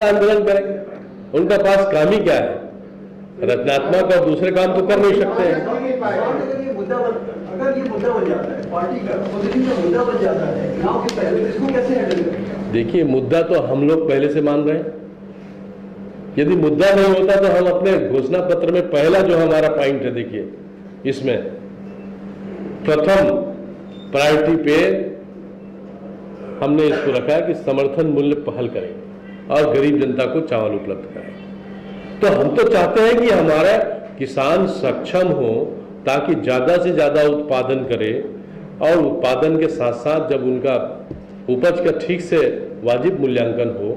आंदोलन करेंगे? उनका पास काम ही क्या है? रचनात्मक और दूसरे काम तो कर नहीं सकते हैं। अगर ये मुद्दा बन जाता है, पार्टी का पोजीशन का मुद्दा बन जाता है चुनाव के पहले, तो इसको कैसे हैंडल करेंगे? देखिए, मुद्दा तो हम लोग पहले से मान रहे हैं। यदि मुद्दा नहीं होता तो हम अपने घोषणा पत्र में पहला जो हमारा पॉइंट है, देखिए इसमें प्रथम प्रायोरिटी पे हमने इसको रखा है कि समर्थन मूल्य पहल करें और गरीब जनता को चावल उपलब्ध कराएं। तो हम तो चाहते हैं कि हमारा किसान सक्षम हो ताकि ज्यादा से ज्यादा उत्पादन करे, और उत्पादन के साथ साथ जब उनका उपज का ठीक से वाजिब मूल्यांकन हो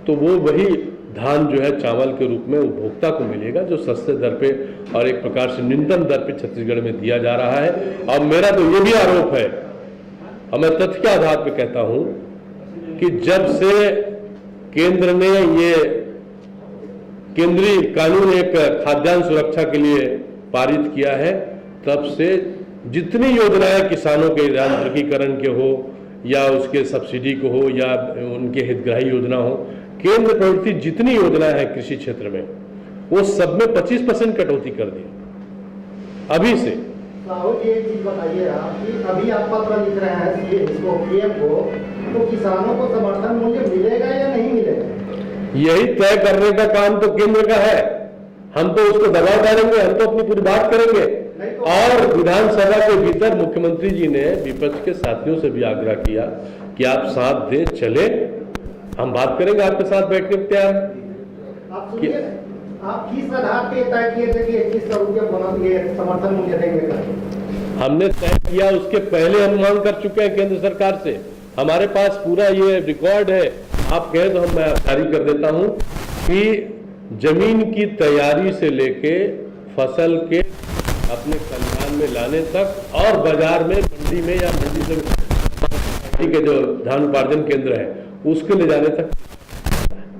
तो वो वही धान जो है चावल के रूप में उपभोक्ता को मिलेगा, जो सस्ते दर पे और एक प्रकार से न्यूनतम दर पे छत्तीसगढ़ में दिया जा रहा है। और मेरा तो ये भी आरोप है, और मैं तथ्य के आधार पर कहता हूं कि जब से केंद्र ने ये केंद्रीय कानून एक खाद्यान्न सुरक्षा के लिए पारित किया है, तब से जितनी योजनाएं किसानों के यांत्रिकीकरण के हो या उसके सब्सिडी को हो या उनके हितग्राही योजना हो, केंद्र प्रवृत्ति जितनी योजनाएं हैं कृषि क्षेत्र में, वो सब में 25% कटौती कर दी अभी से। राहुल जी, एक चीज बताइए आप कि अभी आप पत्र लिख रहे हैं इसको पीएम को, तो किसानों को समर्थन मूल्य मिलेगा या नहीं मिलेगा? यही तय करने का काम तो केंद्र का है। हम तो उसको दबाव डालेंगे, हम तो अपनी पूरी बात करेंगे। और विधानसभा के भीतर मुख्यमंत्री जी ने विपक्ष के साथियों से भी आग्रह किया कि आप साथ दे चले, हम बात करेंगे, आपके साथ बैठने को तैयार है। आप किस आधार पे तय किए थे कि 21 रुपये बोनस ये समर्थन मूल्य देंगे? हमने तय किया, उसके पहले हम मांग कर चुके हैं केंद्र सरकार से। हमारे पास पूरा ये रिकॉर्ड है, आप कहें तो मैं जारी कर देता हूं कि जमीन की तैयारी से लेके फसल के अपने खलिहान में लाने तक और बाजार में मंडी में या मंडी से के जो धान उपार्जन केंद्र है उसके ले जाने तक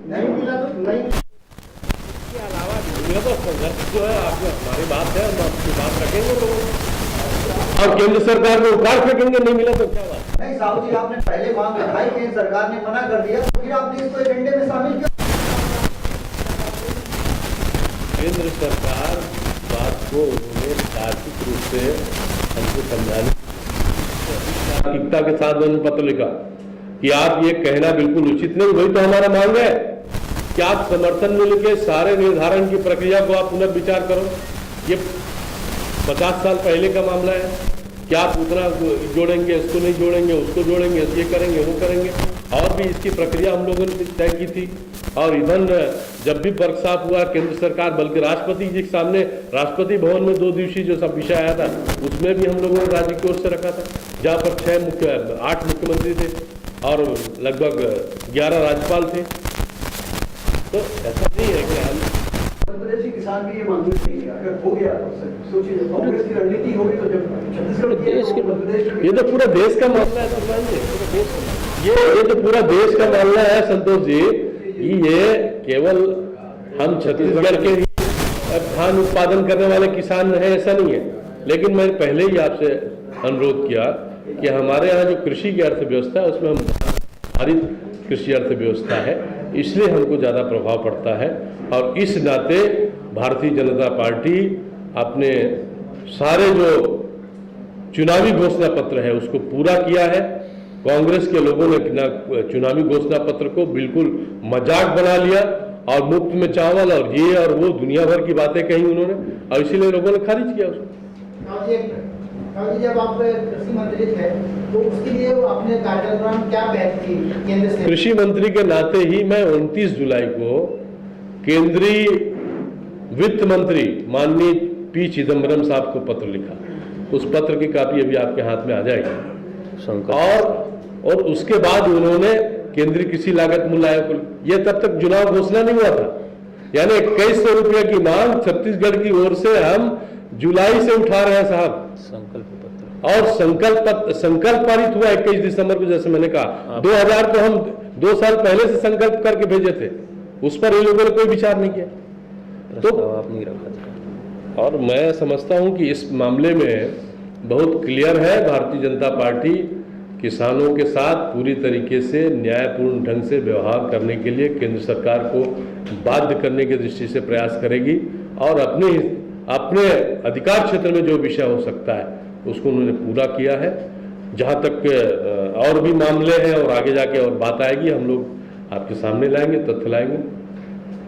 नहीं मिला तो नहीं। इसके अलावा तो संघर्ष जो है आपको हमारी बात है, हम आपकी बात रखेंगे लोगों और केंद्र सरकार को उखाड़ फेंकेंगे, नहीं मिला तो क्या बात? नहीं साहू जी, आपने पहले मांग उठाई, केंद्र सरकार ने मना कर दिया, तो फिर आपने इसको एजेंडे में शामिल किया। केंद्र सरकार बात को उन्होंने तार्किक रूप से हमको समझाने तार्किकता के साथ उन्होंने पत्र लिखा कि आप ये कहना बिल्कुल उचित नहीं, वही तो हमारा मांग है कि आप समर्थन मूल्य के सारे निर्धारण की प्रक्रिया को आप पुनर्विचार करो। ये 50 साल पहले का मामला है, क्या आप उतना जोड़ेंगे, इसको नहीं जोड़ेंगे, उसको जोड़ेंगे, ये करेंगे, वो करेंगे, और भी इसकी प्रक्रिया हम लोगों ने तय की थी। और इधर जब भी वर्कशॉप हुआ केंद्र सरकार, बल्कि राष्ट्रपति जी के सामने राष्ट्रपति भवन में 2 दिवसीय जो सब विषय आया था उसमें भी हम लोगों ने राज्य की ओर से रखा था, जहाँ पर 8 मुख्यमंत्री थे और लगभग 11 राज्यपाल थे। तो ऐसा नहीं है कि हम मध्यप्रदेश के किसान भी ये मंजूर नहीं है। अगर हो गया तो सोचिए, कांग्रेस की रणनीति होगी तो जब छत्तीसगढ़ ये तो पूरा देश का मामला है सरदार जी, ये तो पूरा देश का मामला है संतोष जी। ये केवल हम छत्तीसगढ़ के ही धान उत्पादन करने वाले किसान हैं ऐसा नहीं है, लेकिन मैंने पहले ही आपसे अनुरोध किया कि हमारे यहाँ जो कृषि की अर्थव्यवस्था है उसमें हम हरित कृषि अर्थव्यवस्था है, इसलिए हमको ज़्यादा प्रभाव पड़ता है। और इस नाते भारतीय जनता पार्टी अपने सारे जो चुनावी घोषणा पत्र है उसको पूरा किया है। कांग्रेस के लोगों ने चुनावी घोषणा पत्र को बिल्कुल मजाक बना लिया और मुफ्त में चावल और ये और वो दुनिया भर की बातें कही उन्होंने, और इसीलिए लोगों ने खारिज किया उसको। जब आप कृषि मंत्री थे तो उसके लिए आपने कार्यक्रम क्या पहल की केंद्र से? कृषि मंत्री के नाते ही मैं 29 जुलाई को केंद्रीय वित्त मंत्री माननीय पी चिदम्बरम साहब को पत्र लिखा। उस पत्र की कॉपी अभी आपके हाथ में आ जाएगी। और उसके बाद उन्होंने केंद्रीय कृषि लागत मूल्य आयोग को, यह तब तक चुनाव घोषणा नहीं हुआ था, यानी 2100 रुपये की मांग छत्तीसगढ़ की ओर से हम जुलाई से उठा रहे हैं साहब। संकल्प पत्र और संकल्प पारित हुआ 21 दिसंबर को, जैसे मैंने कहा 2000 को हम 2 साल पहले से संकल्प करके भेजे थे, उस पर इन लोगों ने कोई विचार नहीं किया, तो आप नहीं रखा। और मैं समझता हूं कि इस मामले में बहुत क्लियर है भारतीय जनता पार्टी किसानों के साथ पूरी तरीके से न्यायपूर्ण ढंग से व्यवहार करने के लिए केंद्र सरकार को बाध्य करने की दृष्टि से प्रयास करेगी और अपने अधिकार क्षेत्र में जो विषय हो सकता है उसको उन्होंने पूरा किया है। जहाँ तक और भी मामले हैं और आगे जाके और बात आएगी, हम लोग आपके सामने लाएंगे, तथ्य लाएंगे।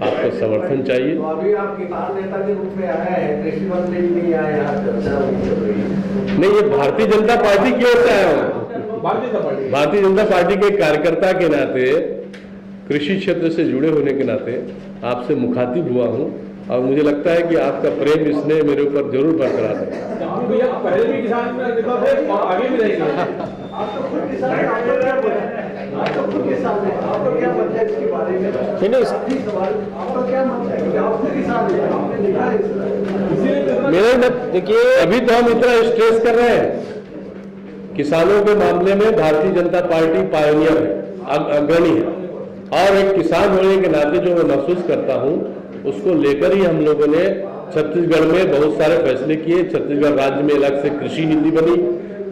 आपका समर्थन चाहिए। तो अभी आप किसान नेता के रूप में आया है, कृषि मंत्री भी नहीं आए, यहाँ चर्चा चल रही है। नहीं, ये भारतीय जनता पार्टी की ओर से आया हूँ। भारतीय जनता पार्टी के कार्यकर्ता के नाते, कृषि क्षेत्र से जुड़े होने के नाते आपसे मुखातिब हुआ हूँ और मुझे लगता है कि आपका प्रेम इसने मेरे ऊपर जरूर बरकरार है। पहले भी किसान नेता थे और आगे भी रहेंगे। आप तो खुद किसान हैं, आपको क्या बोला? आप तो खुद किसान हैं, आपको क्या मत है इसके बारे में? आखिरी सवाल, आपका क्या मत है? क्योंकि आप खुद किसान हैं, आपने लिखा है इसमें। मेरे मत देखिए, अभी तो हम इतना स्ट्रेस कर रहे हैं। किसानों के मामले में भारतीय जनता पार्टी पायनियर है, अग्रणी है और एक किसान होने के नाते जो मैं महसूस करता हूँ उसको लेकर ही हम लोगों ने छत्तीसगढ़ में बहुत सारे फैसले किए। छत्तीसगढ़ राज्य में अलग से कृषि नीति बनी,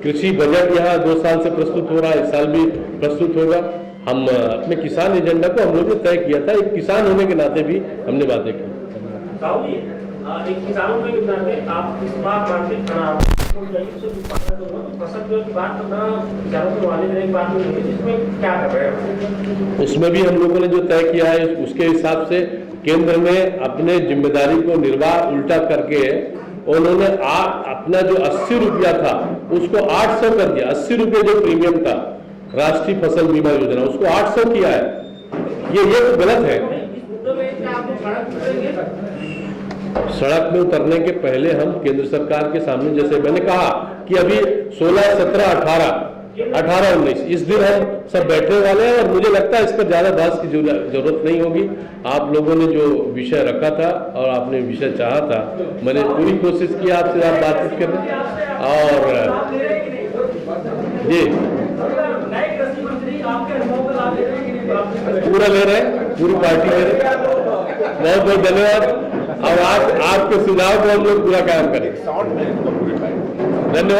कृषि बजट यहाँ 2 साल से प्रस्तुत हो रहा है, इस साल भी प्रस्तुत होगा। हम अपने किसान एजेंडा को हम लोगों ने तय किया था, एक किसान होने के नाते भी हमने बातें की। एक किसानों के नाते आप इस बार मार्केट फसल की बात करना किसानों के वाले देने की बात नहीं है, जिसमें क्या कर रहे हैं? उसमें भी हम लोगों ने जो तय किया है उसके हिसाब से केंद्र ने अपने जिम्मेदारी को निर्वाह उल्टा करके उन्होंने अपना जो 80 रुपया था उसको 800 कर दिया। 80 रुपये जो प्रीमियम था राष्ट्रीय फसल बीमा योजना, उसको 800 किया है। ये तो गलत है। सड़क में उतरने के पहले हम केंद्र सरकार के सामने, जैसे मैंने कहा कि अभी 16, 17, 18, 19 इस दिन हम सब बैठने वाले हैं और मुझे लगता है इस पर ज्यादा बहस की जरूरत नहीं होगी। आप लोगों ने जो विषय रखा था और आपने विषय चाहा था, मैंने पूरी कोशिश की आपसे आप बातचीत करने और जी पूरा ले रहे हैं, पूरी पार्टी ले रहे हैं। बहुत बहुत धन्यवाद और आपके सुझाव को हम लोग पूरा काम करेंगे। धन्यवाद।